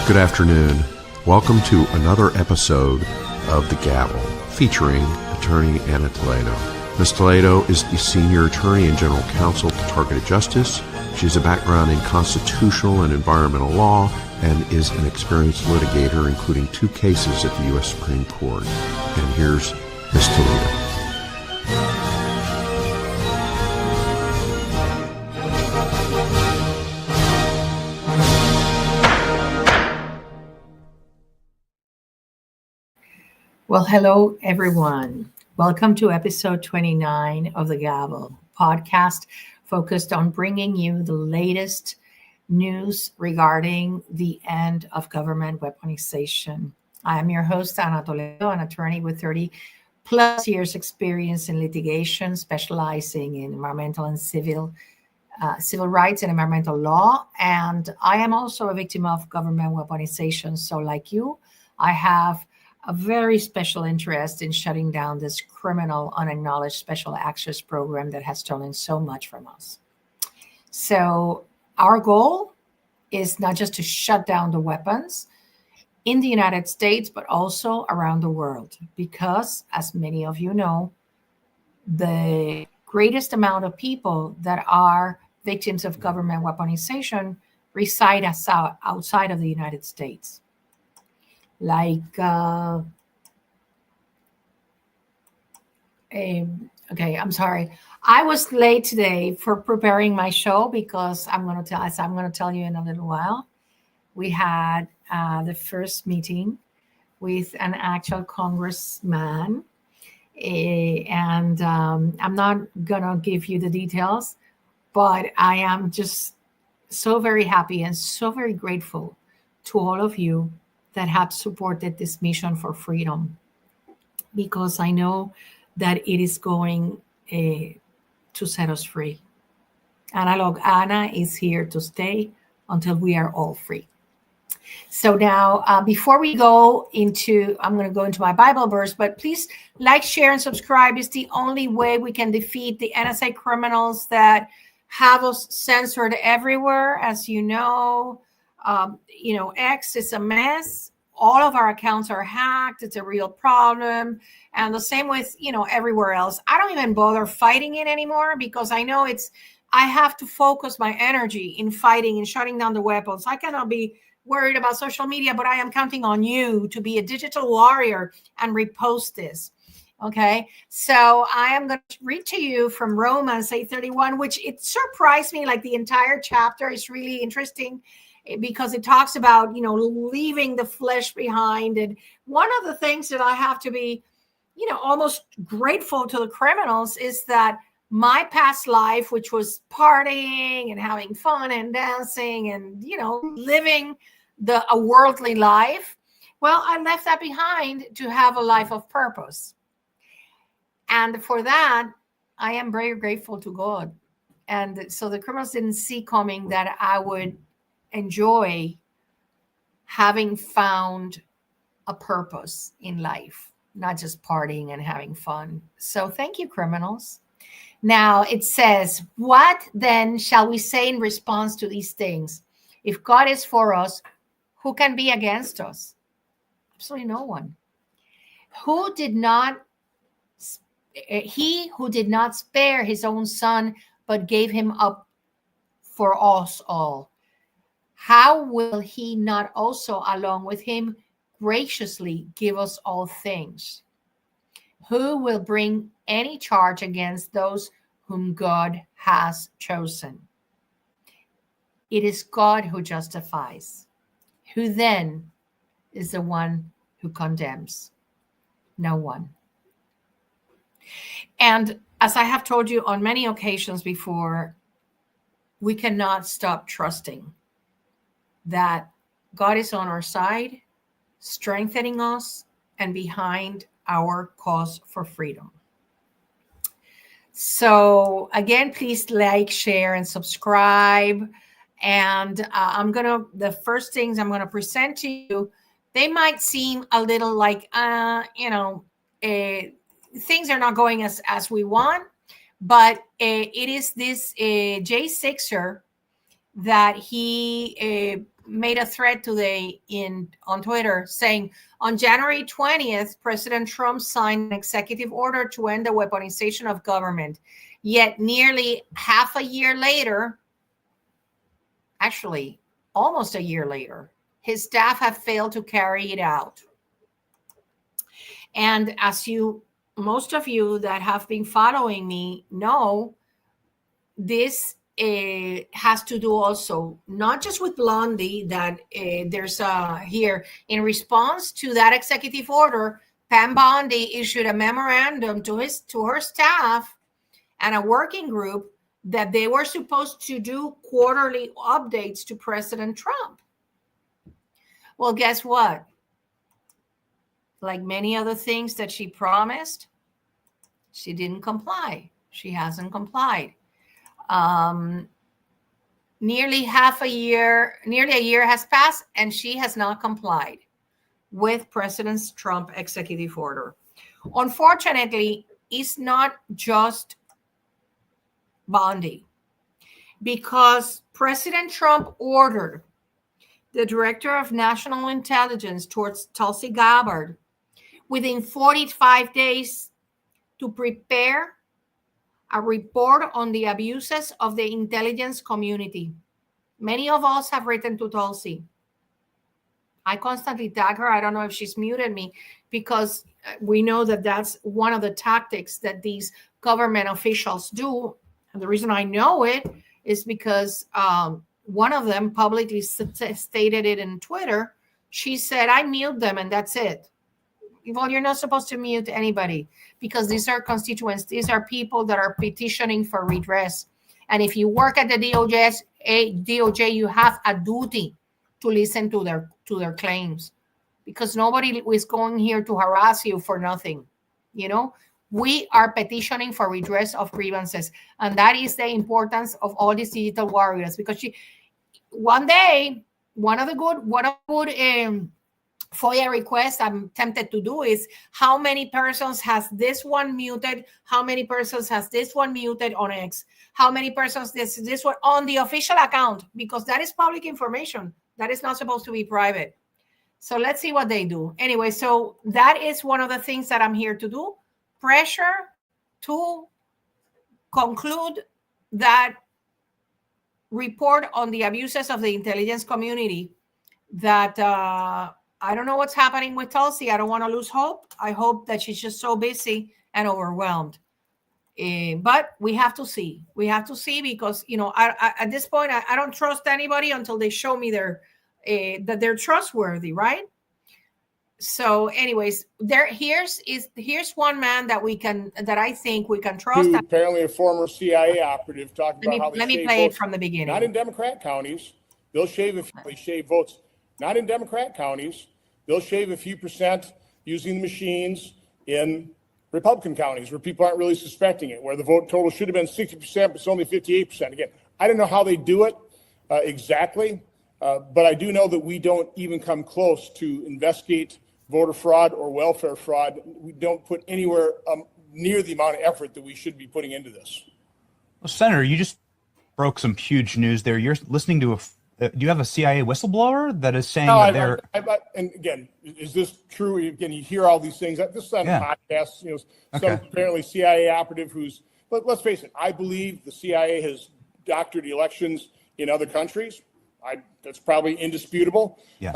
Good afternoon. Welcome to another episode of The Gavel, featuring attorney Ana Toledo. Ms. Toledo is the senior attorney and general counsel to Targeted Justice. She has a background in constitutional and environmental law and is an experienced litigator, including 2 cases at the U.S. Supreme Court. And here's Ms. Toledo. Well, hello, everyone. Welcome to episode 29 of the Gavel podcast, focused on bringing you the latest news regarding the end of government weaponization. I am your host, Ana Toledo, an attorney with 30 plus years experience in litigation, specializing in environmental and civil rights and environmental law. And I am also a victim of government weaponization. So like you, I have a very special interest in shutting down this criminal, unacknowledged special access program that has stolen so much from us. So our goal is not just to shut down the weapons in the United States, but also around the world, because, as many of you know, the greatest amount of people that are victims of government weaponization reside outside of the United States. Okay, I'm sorry. I was late today for preparing my show because I'm going to tell you in a little while. We had the first meeting with an actual congressman, and I'm not going to give you the details, but I am just so very happy and so very grateful to all of you that have supported this mission for freedom, because I know that it is going to set us free. Ana is here to stay until we are all free. So now, before we go into, I'm going to go into my Bible verse, but please like, share, and subscribe. It's the only way we can defeat the NSA criminals that have us censored everywhere. As you know, X is a mess. All of our accounts are hacked. It's a real problem. And the same with, everywhere else. I don't even bother fighting it anymore, because I know I have to focus my energy in fighting and shutting down the weapons. I cannot be worried about social media, but I am counting on you to be a digital warrior and repost this. Okay, so I am going to read to you from Romans 8:31, which it surprised me. Like, the entire chapter is really interesting, because it talks about, leaving the flesh behind. And one of the things that I have to be, almost grateful to the criminals is that my past life, which was partying and having fun and dancing and, living a worldly life, well, I left that behind to have a life of purpose. And for that, I am very grateful to God. And so the criminals didn't see coming that I would enjoy having found a purpose in life, not just partying and having fun. So thank you, criminals. Now it says, what then shall we say in response to these things? If God is for us, who can be against us? Absolutely no one. He who did not spare his own son, but gave him up for us all, how will he not also, along with him, graciously give us all things? Who will bring any charge against those whom God has chosen? It is God who justifies. Who then is the one who condemns? No one. And as I have told you on many occasions before, we cannot stop trusting that God is on our side, strengthening us, and behind our cause for freedom. So again, please like, share, and subscribe. And the first things I'm going to present to you, they might seem a little like, things are not going as we want, but it is this J6er that he made a thread today on Twitter saying, on January 20th, President Trump signed an executive order to end the weaponization of government. Yet nearly half a year later, actually almost a year later, his staff have failed to carry it out. And as most of you that have been following me know, this has to do also not just with Blondie, that there's here in response to that executive order, Pam Bondi issued a memorandum to her staff and a working group that they were supposed to do quarterly updates to President Trump. Well, guess what? Like many other things that she promised, she didn't comply. She hasn't complied. Nearly a year has passed, and she has not complied with President Trump's executive order. Unfortunately, it's not just Bondi, because President Trump ordered the Director of National Intelligence towards Tulsi Gabbard within 45 days to prepare a report on the abuses of the intelligence community. Many of us have written to Tulsi. I constantly tag her. I don't know if she's muted me, because we know that that's one of the tactics that these government officials do. And the reason I know it is because one of them publicly stated it in Twitter. She said, I mute them and that's it. Well, you're not supposed to mute anybody, because these are constituents. These are people that are petitioning for redress. And if you work at the DOJ, you have a duty to listen to their claims, because nobody is going here to harass you for nothing. We are petitioning for redress of grievances. And that is the importance of all these digital warriors, because one day, one of the good FOIA request I'm tempted to do is, how many persons has this one muted? How many persons has this one muted on X? How many persons this one on the official account? Because that is public information. That is not supposed to be private. So let's see what they do. Anyway, so that is one of the things that I'm here to do. Pressure to conclude that report on the abuses of the intelligence community. That I don't know what's happening with Tulsi. I don't want to lose hope. I hope that she's just so busy and overwhelmed. But we have to see. We have to see, because at this point, I don't trust anybody until they show me that they're trustworthy, right? So, anyways, here's one man that I think we can trust. Apparently, a former CIA operative talking about how they let me play it from the beginning. Not in Democrat counties, they'll shave votes. Not in Democrat counties, they'll shave a few percent using the machines in Republican counties where people aren't really suspecting it, where the vote total should have been 60%, but it's only 58%. Again, I don't know how they do it exactly, but I do know that we don't even come close to investigate voter fraud or welfare fraud. We don't put anywhere near the amount of effort that we should be putting into this. Well, Senator, you just broke some huge news there. You're listening to do you have a CIA whistleblower that is saying that they're... and again, is this true? Again, you hear all these things. This is on podcasts, some apparently CIA operative who's... But let's face it, I believe the CIA has doctored elections in other countries. That's probably indisputable. Yes.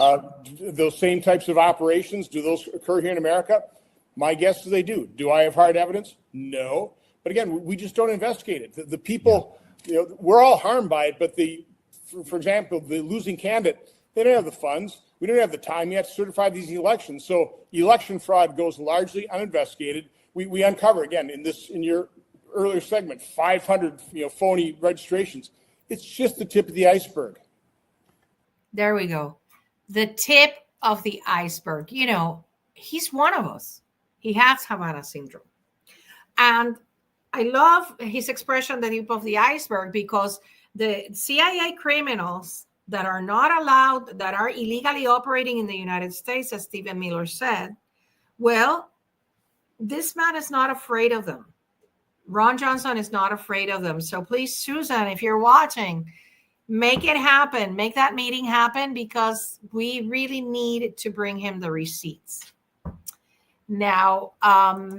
Those same types of operations, do those occur here in America? My guess is they do. Do I have hard evidence? No. But again, we just don't investigate it. The people, we're all harmed by it, but for example, the losing candidate, they don't have the funds. We don't have the time yet to certify these elections. So election fraud goes largely uninvestigated. We uncover, again, in your earlier segment, 500 phony registrations. It's just the tip of the iceberg. There we go. The tip of the iceberg. He's one of us. He has Havana syndrome. And I love his expression, the tip of the iceberg, because the CIA criminals that are not allowed, that are illegally operating in the United States, as Stephen Miller said, well, this man is not afraid of them. Ron Johnson is not afraid of them. So please, Susan, if you're watching, Make it happen. Make that meeting happen, because we really need to bring him the receipts. Now,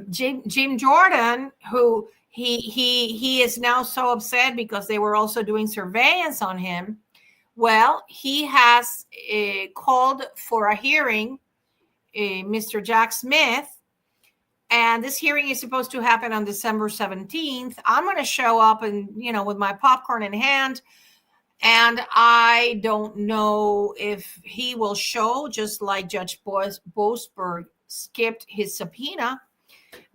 Jim Jordan, who he is now so upset because they were also doing surveillance on him. Well, he has called for a hearing, Mr. Jack Smith, and this hearing is supposed to happen on December 17th. I'm going to show up and, with my popcorn in hand. And I don't know if he will show, just like Judge Boasberg skipped his subpoena.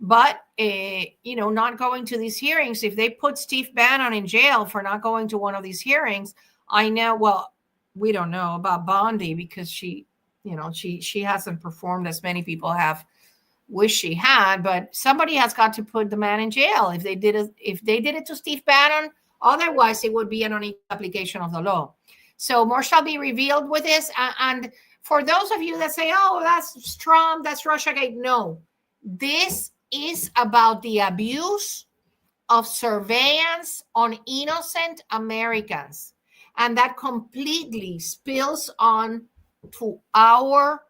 But, not going to these hearings, if they put Steve Bannon in jail for not going to one of these hearings, I know, well, we don't know about Bondi, because she hasn't performed as many people have wished she had, but somebody has got to put the man in jail if they did it to Steve Bannon. Otherwise, it would be an unequal application of the law. So more shall be revealed with this. And for those of you that say, oh, that's Trump, that's Russiagate, no. This is about the abuse of surveillance on innocent Americans. And that completely spills on to our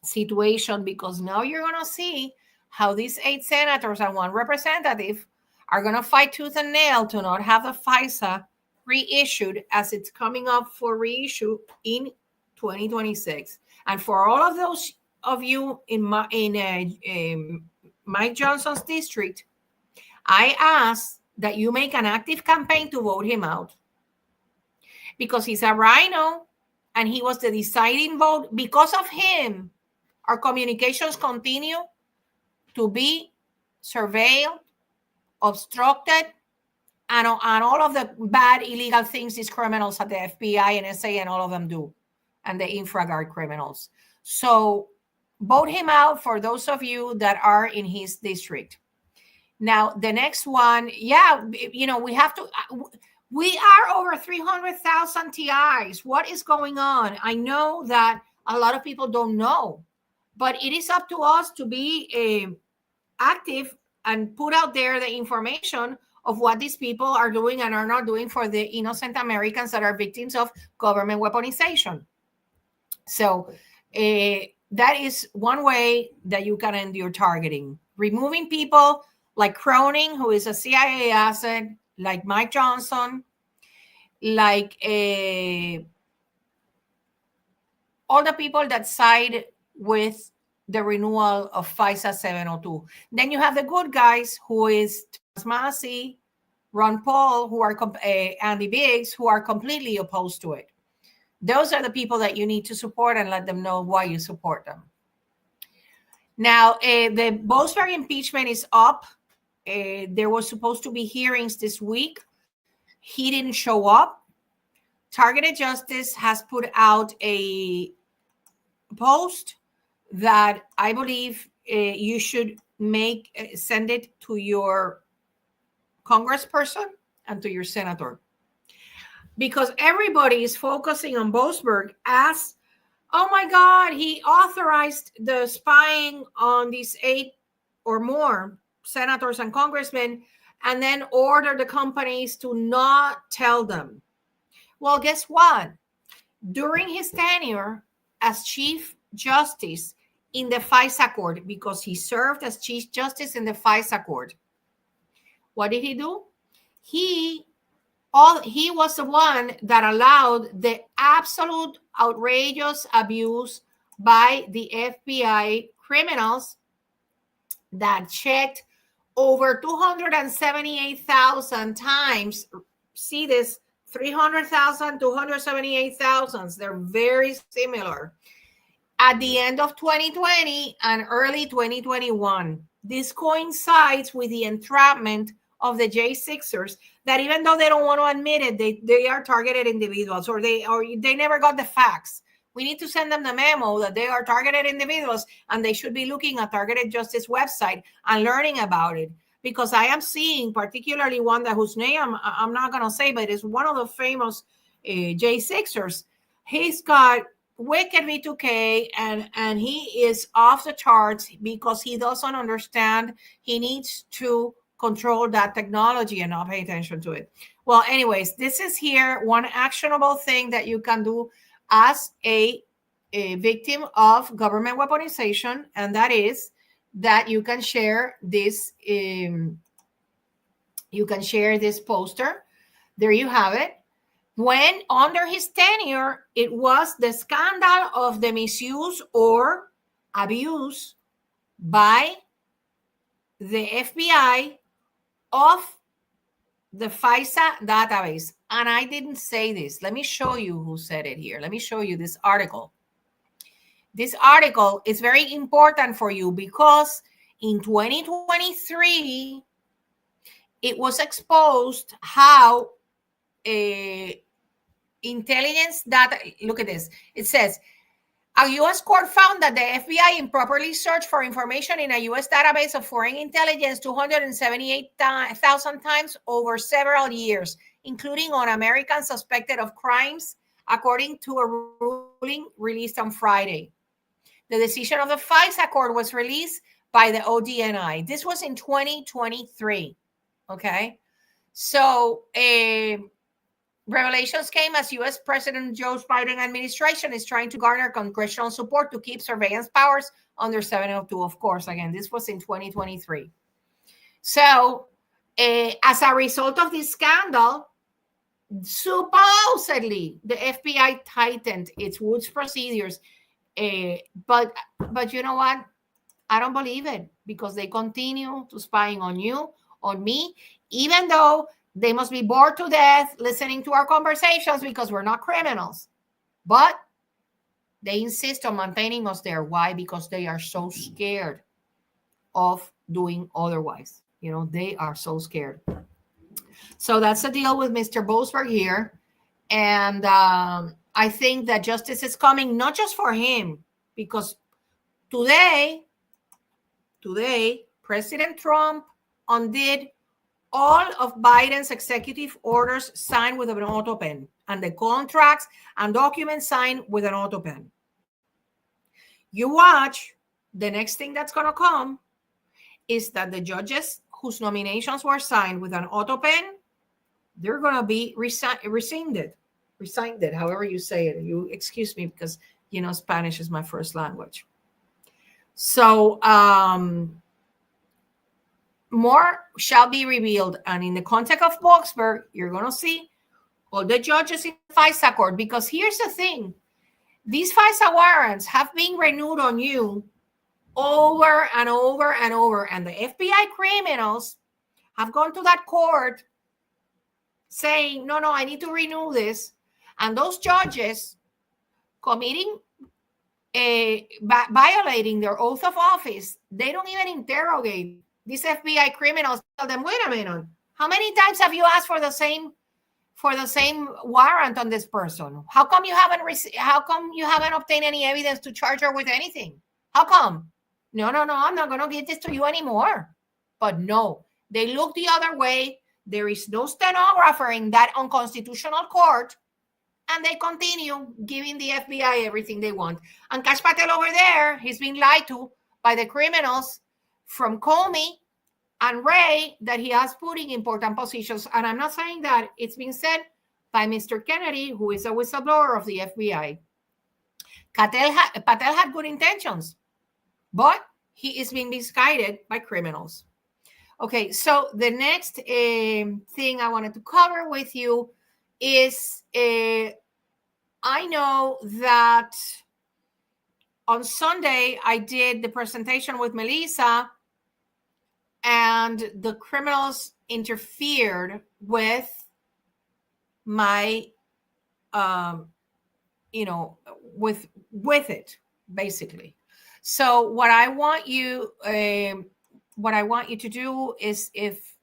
situation, because now you're going to see how these 8 senators and 1 representative are going to fight tooth and nail to not have the FISA reissued, as it's coming up for reissue in 2026. And for all of those of you in Mike Johnson's district, I ask that you make an active campaign to vote him out, because he's a rhino and he was the deciding vote. Because of him, our communications continue to be surveilled, obstructed, and all of the bad, illegal things these criminals at the FBI and SA and all of them do, and the InfraGard criminals. So vote him out for those of you that are in his district. Now, the next one, we have to, we are over 300,000 TIs. What is going on? I know that a lot of people don't know, but it is up to us to be active and put out there the information of what these people are doing and are not doing for the innocent Americans that are victims of government weaponization. So that is one way that you can end your targeting. Removing people like Cronin, who is a CIA asset, like Mike Johnson, like all the people that side with the renewal of FISA 702. Then you have the good guys, who is Thomas Massie, Ron Paul, who are Andy Biggs, who are completely opposed to it. Those are the people that you need to support and let them know why you support them. Now, the Boasberg impeachment is up. There was supposed to be hearings this week. He didn't show up. Targeted Justice has put out a post that I believe you should send it to your congressperson and to your senator, because everybody is focusing on Boasberg as, oh my God, he authorized the spying on these 8 or more senators and congressmen, and then ordered the companies to not tell them. Well, guess what? During his tenure as Chief Justice in the FISA court, because he served as Chief Justice in the FISA court, what did he do? He was the one that allowed the absolute outrageous abuse by the FBI criminals that checked over 278,000 times. See this, 300,000, 278,000. They're very similar. At the end of 2020 and early 2021, this coincides with the entrapment of the J6ers, that even though they don't want to admit it, they are targeted individuals, or they never got the facts. We need to send them the memo that they are targeted individuals, and they should be looking at Targeted Justice website and learning about it. Because I am seeing particularly one whose name I'm not going to say, but it's one of the famous J6ers. He's got wicked V2K, and he is off the charts because he doesn't understand. He needs to control that technology and not pay attention to it. Well, anyways, this is here one actionable thing that you can do as a victim of government weaponization, and that is that you can share this. You can share this poster. There you have it. When under his tenure, it was the scandal of the misuse or abuse by the FBI of the FISA database. And I didn't say this. Let me show you who said it here. Let me show you this article. This article is very important for you because in 2023, it was exposed how intelligence data, look at this. It says, a U.S. court found that the FBI improperly searched for information in a U.S. database of foreign intelligence 278,000 times over several years, including on Americans suspected of crimes, according to a ruling released on Friday. The decision of the FISA court was released by the ODNI. This was in 2023. Okay. So, revelations came as U.S. President Joe Biden administration is trying to garner congressional support to keep surveillance powers under 702. Of course, again, this was in 2023. So, as a result of this scandal, supposedly the FBI tightened its Woods procedures. But you know what? I don't believe it, because they continue to spying on you, on me, even though they must be bored to death listening to our conversations because we're not criminals. But they insist on maintaining us there. Why? Because they are so scared of doing otherwise. You know, they are so scared. So that's the deal with Mr. Boasberg here. And I think that justice is coming, not just for him, because today, President Trump undid all of Biden's executive orders signed with an auto pen, and the contracts and documents signed with an auto pen. You watch, the next thing that's going to come is that the judges whose nominations were signed with an auto pen, they're going to be rescinded, however you say it. You excuse me, because, you know, Spanish is my first language. So, more shall be revealed. And in the context of Boasberg, you're going to see all the judges in the FISA court, because here's the thing. These FISA warrants have been renewed on you over and over and over. And the FBI criminals have gone to that court saying, no, I need to renew this. And those judges committing violating their oath of office, they don't even interrogate these FBI criminals. Tell them, wait a minute, how many times have you asked for the same warrant on this person? How come you haven't obtained any evidence to charge her with anything? How come? No, I'm not going to give this to you anymore. But no, they look the other way. There is no stenographer in that unconstitutional court, and they continue giving the FBI everything they want. And Kash Patel over there, he's being lied to by the criminals from Comey and Ray that he has put in important positions. And I'm not saying that. It's been said by Mr. Kennedy, who is a whistleblower of the FBI. Patel had good intentions, but he is being misguided by criminals. Okay, so the next thing I wanted to cover with you is I know that on Sunday I did the presentation with Melissa, and the criminals interfered with my, with it, basically. So what I want you to do is, if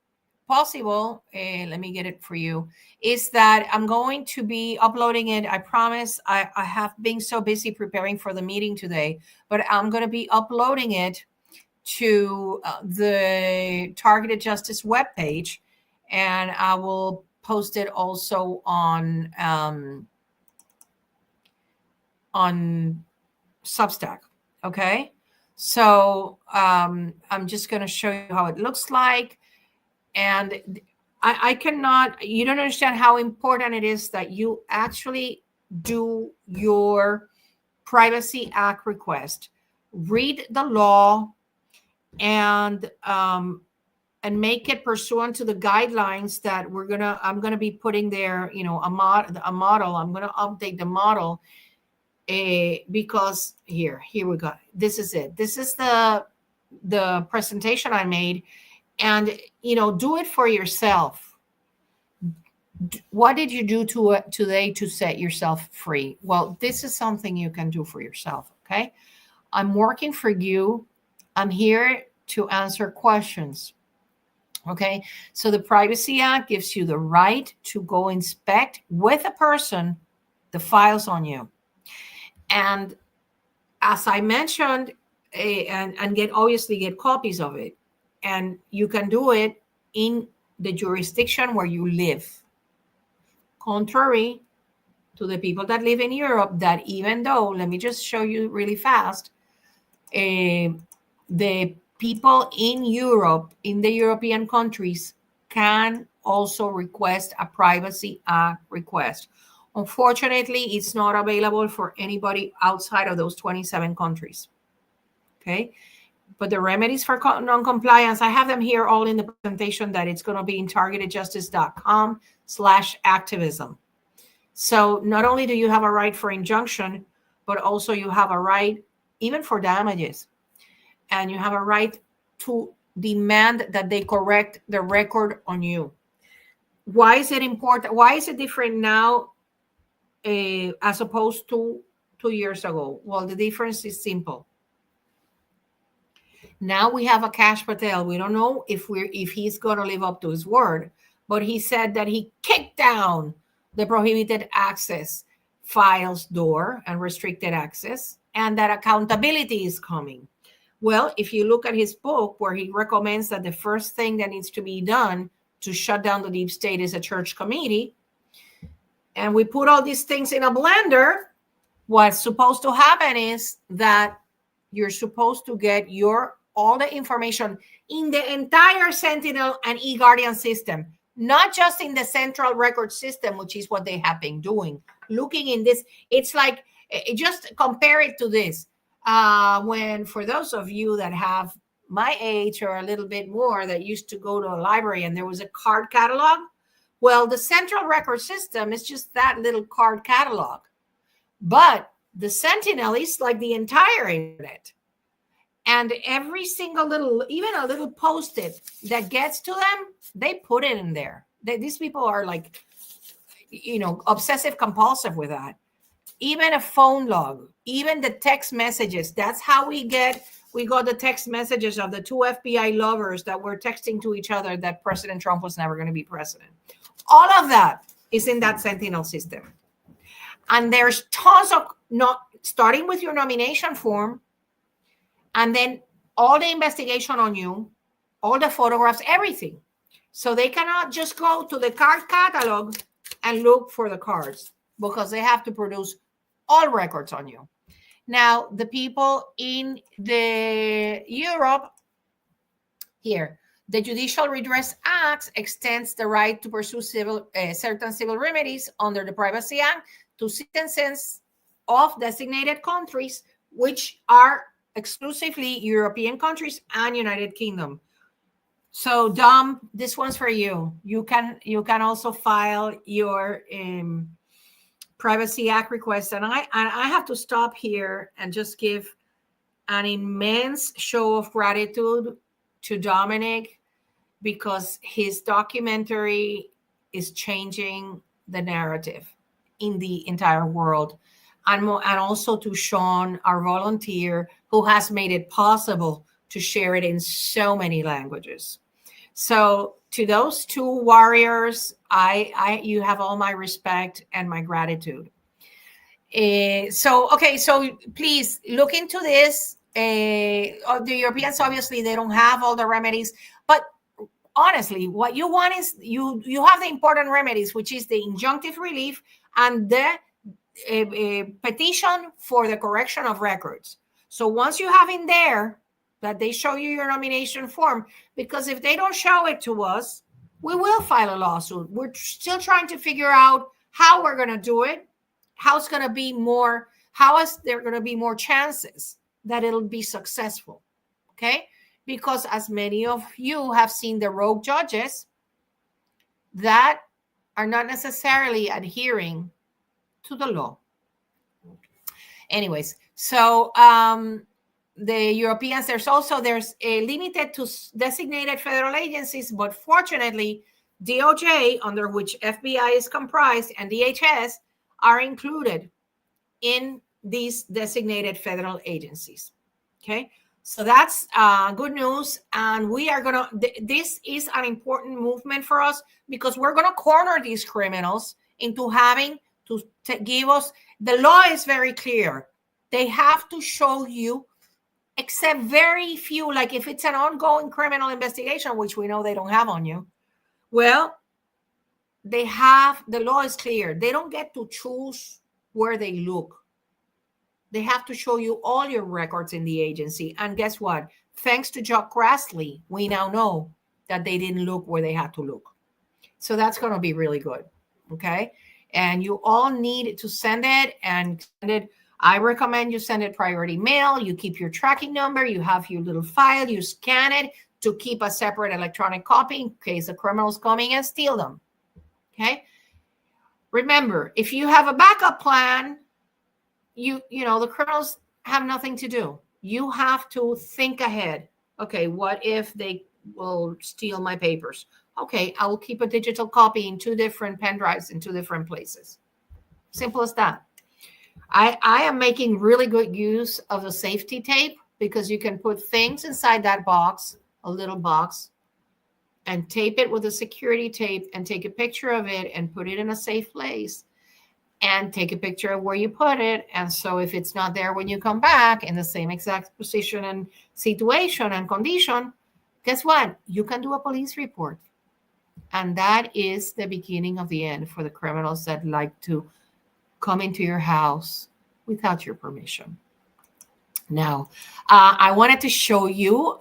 possible, let me get it for you, is that I'm going to be uploading it. I promise. I have been so busy preparing for the meeting today, but I'm going to be uploading it to the Targeted Justice webpage, and I will post it also on Substack. Okay, so I'm just going to show you how it looks like. And I cannot, you don't understand how important it is that you actually do your Privacy Act request, read the law, and make it pursuant to the guidelines that I'm gonna be putting there. You know, a model. I'm gonna update the model because here we go. This is it. This is the presentation I made, and you know, do it for yourself. What did you do today to set yourself free? Well, this is something you can do for yourself. Okay, I'm working for you. I'm here to answer questions. Okay, so the Privacy Act gives you the right to go inspect with a person the files on you. And as I mentioned, and obviously get copies of it. And you can do it in the jurisdiction where you live. Contrary to the people that live in Europe, that even though, let me just show you really fast, the people in Europe, in the European countries, can also request a Privacy Act request. Unfortunately, it's not available for anybody outside of those 27 countries. Okay. But the remedies for non-compliance, I have them here all in the presentation that it's going to be in targetedjustice.com/activism. So not only do you have a right for injunction, but also you have a right even for damages. And you have a right to demand that they correct the record on you. Why is it important? Why is it different now as opposed to 2 years ago? Well, the difference is simple. Now we have a Kash Patel. We don't know if he's going to live up to his word, but he said that he kicked down the prohibited access files door and restricted access, and that accountability is coming. Well, if you look at his book where he recommends that the first thing that needs to be done to shut down the deep state is a church committee, and we put all these things in a blender, what's supposed to happen is that you're supposed to get all the information in the entire Sentinel and eGuardian system, not just in the central record system, which is what they have been doing. Looking in this, it's like, just compare it to this. When, for those of you that have my age or a little bit more that used to go to a library and there was a card catalog, well, the central record system is just that little card catalog. But the Sentinel is like the entire internet. And every single little, even a little post-it that gets to them, they put it in there. These people are like, you know, obsessive compulsive with that. Even a phone log, even the text messages. That's how we got the text messages of the 2 FBI lovers that were texting to each other that President Trump was never going to be president. All of that is in that Sentinel system. And there's tons of, starting with your nomination form, and then all the investigation on you, all the photographs, everything. So they cannot just go to the card catalog and look for the cards, because they have to produce all records on you. Now, the people in the Europe, here, the Judicial Redress Act extends the right to pursue certain civil remedies under the Privacy Act to citizens of designated countries, which are exclusively European countries and United Kingdom. So, Dom, this one's for you. You can also file your Privacy Act request. And I have to stop here and just give an immense show of gratitude to Dominic, because his documentary is changing the narrative in the entire world. And also to Sean, our volunteer, who has made it possible to share it in so many languages. So to those two warriors, you have all my respect and my gratitude. So please look into this. The Europeans, obviously, they don't have all the remedies, but honestly, what you want is you have the important remedies, which is the injunctive relief and the petition for the correction of records. So once you have in there that they show you your nomination form, because if they don't show it to us, we will file a lawsuit. We're still trying to figure out how we're going to do it, how is there going to be more chances that it'll be successful, okay? Because as many of you have seen the rogue judges that are not necessarily adhering to the law. Anyways, so the Europeans, there's a limited to designated federal agencies, but fortunately, DOJ, under which FBI is comprised, and DHS are included in these designated federal agencies. Okay, so that's good news. And we are this is an important movement for us because we're going to corner these criminals into having to give us, the law is very clear. They have to show you, except very few, like if it's an ongoing criminal investigation, which we know they don't have on you, well, the law is clear. They don't get to choose where they look. They have to show you all your records in the agency. And guess what? Thanks to Chuck Grassley, we now know that they didn't look where they had to look. So that's going to be really good. Okay. And you all need to send it, and send it. I recommend you send it priority mail. You keep your tracking number. You have your little file. You scan it to keep a separate electronic copy in case the criminals coming and steal them. Okay. Remember, if you have a backup plan, you know, the criminals have nothing to do. You have to think ahead. Okay, what if they will steal my papers? Okay, I will keep a digital copy in 2 different pen drives in 2 different places. Simple as that. I am making really good use of the safety tape because you can put things inside that box, a little box, and tape it with a security tape and take a picture of it and put it in a safe place and take a picture of where you put it. And so if it's not there when you come back in the same exact position and situation and condition, guess what? You can do a police report. And that is the beginning of the end for the criminals that like to come into your house without your permission. Now, I wanted to show you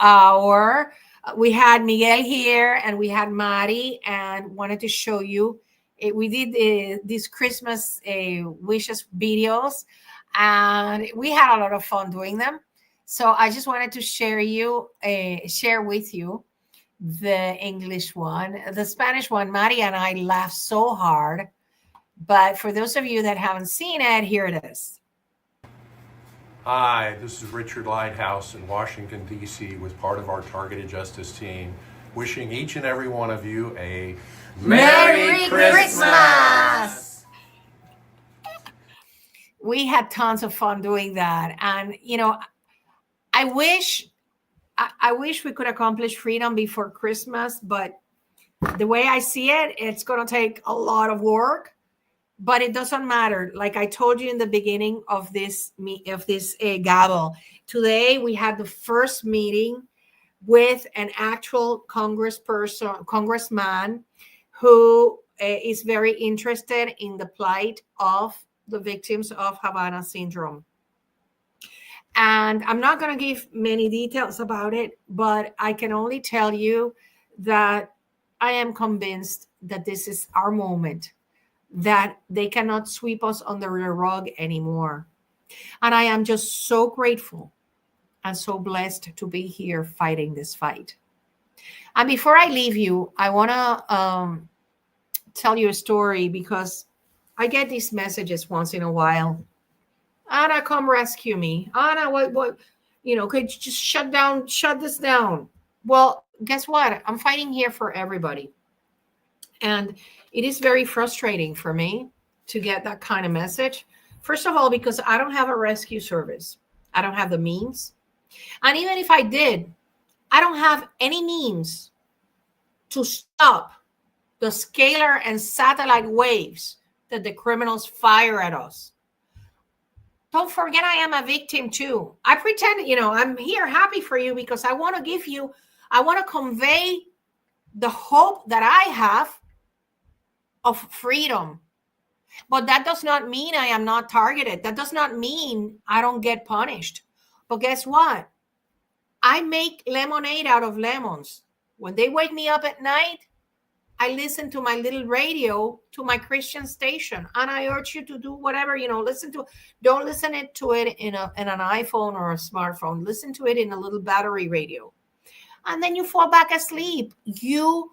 we had Miguel here and we had Mari, and wanted to show you, we did these Christmas wishes videos, and we had a lot of fun doing them. So I just wanted to share with you the English one. The Spanish one, Mari and I laughed so hard. But for those of you that haven't seen it, here it is. Hi, this is Richard Lighthouse in Washington, D.C. with part of our Targeted Justice team, wishing each and every one of you a Merry Christmas! We had tons of fun doing that. And, you know, I wish we could accomplish freedom before Christmas, but the way I see it, it's going to take a lot of work. But it doesn't matter. Like I told you in the beginning of this Gavel, today we had the first meeting with an actual congressman who is very interested in the plight of the victims of Havana syndrome. And I'm not going to give many details about it, but I can only tell you that I am convinced that this is our moment, that they cannot sweep us under the rug anymore. And I am just so grateful and so blessed to be here fighting this fight. And before I leave you, I want to tell you a story, because I get these messages once in a while. Ana, come rescue me. Ana, what, you know, could you just shut this down? Well, guess what? I'm fighting here for everybody. And it is very frustrating for me to get that kind of message. First of all, because I don't have a rescue service. I don't have the means. And even if I did, I don't have any means to stop the scalar and satellite waves that the criminals fire at us. Don't forget, I am a victim too. I pretend, you know, I'm here happy for you because I want to convey the hope that I have of freedom. But that does not mean I am not targeted. That does not mean I don't get punished. But guess what? I make lemonade out of lemons. When they wake me up at night, I listen to my little radio, to my Christian station, and I urge you to do whatever, listen to. Don't listen to it in an iPhone or a smartphone. Listen to it in a little battery radio, and then you fall back asleep. You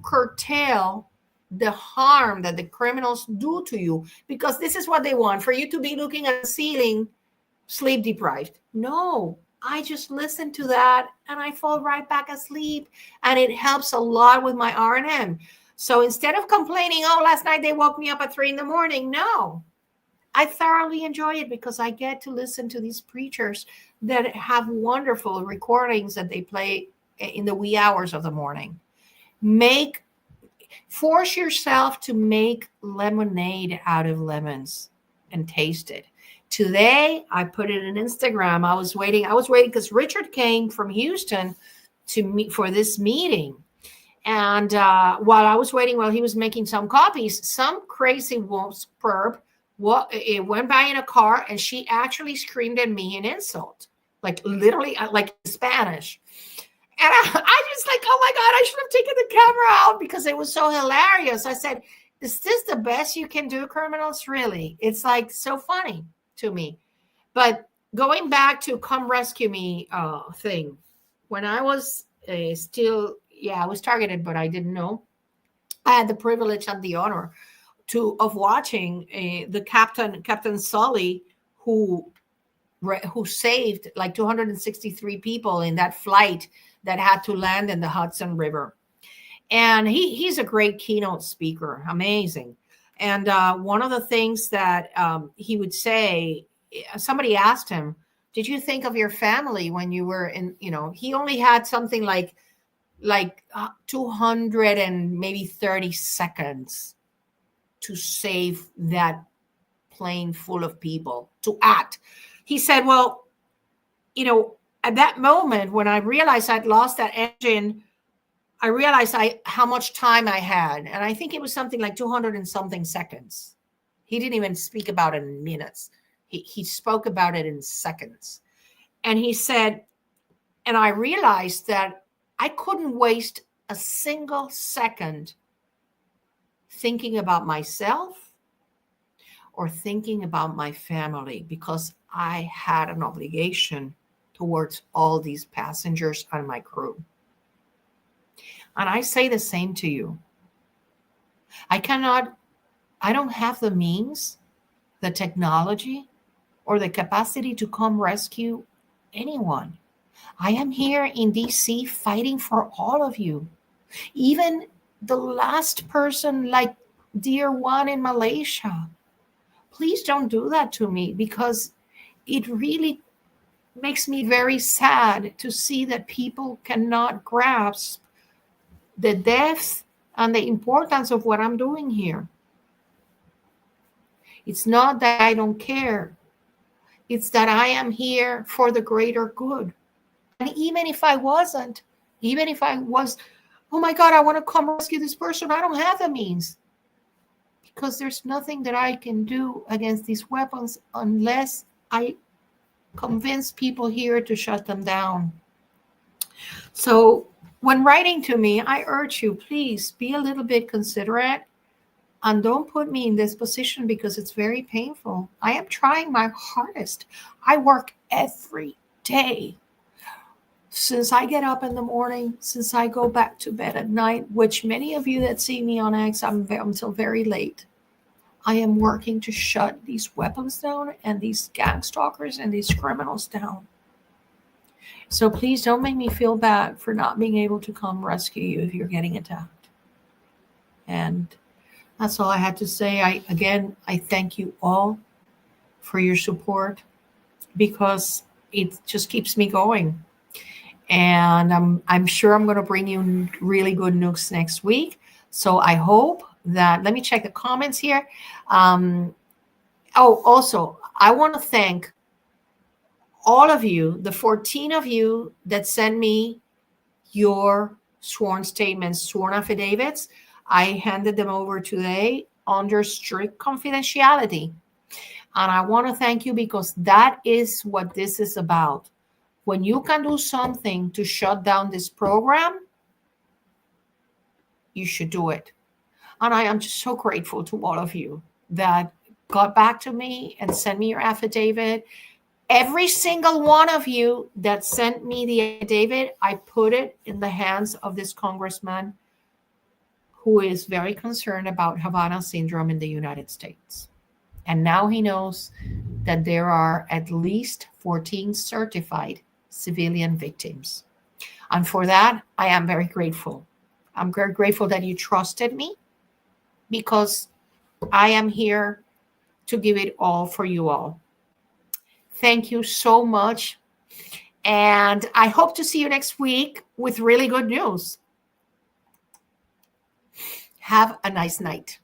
curtail the harm that the criminals do to you, because this is what they want, for you to be looking at the ceiling, sleep deprived. No, I just listen to that and I fall right back asleep, and it helps a lot with my R&M. So instead of complaining, oh, last night they woke me up at 3 a.m, no, I thoroughly enjoy it because I get to listen to these preachers that have wonderful recordings that they play in the wee hours of the morning. Force yourself to make lemonade out of lemons and taste it. Today, I put it in Instagram. I was waiting because Richard came from Houston to meet for this meeting. And while I was waiting, while he was making some copies, some crazy perp it went by in a car, and she actually screamed at me an insult, like literally, like in Spanish. And I just like, oh my God, I should have taken the camera out because it was so hilarious. I said, is this the best you can do, criminals? Really? It's like so funny to me. But going back to Come Rescue Me thing, when I was I was targeted, but I didn't know. I had the privilege and the honor of watching the Captain Sully, who saved like 263 people in that flight that had to land in the Hudson River. And he's a great keynote speaker, amazing. And one of the things that he would say, somebody asked him, did you think of your family when you were in, he only had something like 200 and maybe 30 seconds to save that plane full of people, to act. He said, well, at that moment when I realized I'd lost that engine, I realized how much time I had. And I think it was something like 200 and something seconds. He didn't even speak about it in minutes. He spoke about it in seconds. And he said, and I realized that I couldn't waste a single second thinking about myself or thinking about my family, because I had an obligation towards all these passengers and my crew. And I say the same to you. I don't have the means, the technology, or the capacity to come rescue anyone. I am here in DC fighting for all of you. Even the last person, like dear one in Malaysia. Please don't do that to me, because it really makes me very sad to see that people cannot grasp the depth and the importance of what I'm doing here. It's not that I don't care. It's that I am here for the greater good. And even if I was, oh my God, I want to come rescue this person, I don't have the means. Because there's nothing that I can do against these weapons unless I convince people here to shut them down. So when writing to me, I urge you, please be a little bit considerate and don't put me in this position, because it's very painful. I am trying my hardest. I work every day. Since I get up in the morning, since I go back to bed at night, which many of you that see me on X, I'm until very late. I am working to shut these weapons down and these gang stalkers and these criminals down. So please don't make me feel bad for not being able to come rescue you if you're getting attacked. And that's all I had to say. I thank you all for your support, because it just keeps me going. And I'm sure I'm going to bring you really good news next week. So I hope that, let me check the comments here. Also, I want to thank all of you, the 14 of you that sent me your sworn statements, sworn affidavits. I handed them over today under strict confidentiality. And I want to thank you, because that is what this is about. When you can do something to shut down this program, you should do it. And I am just so grateful to all of you that got back to me and sent me your affidavit. Every single one of you that sent me the affidavit, I put it in the hands of this congressman who is very concerned about Havana syndrome in the United States. And now he knows that there are at least 14 certified civilian victims. And for that, I am very grateful. I'm very grateful that you trusted me, because I am here to give it all for you all. Thank you so much. And I hope to see you next week with really good news. Have a nice night.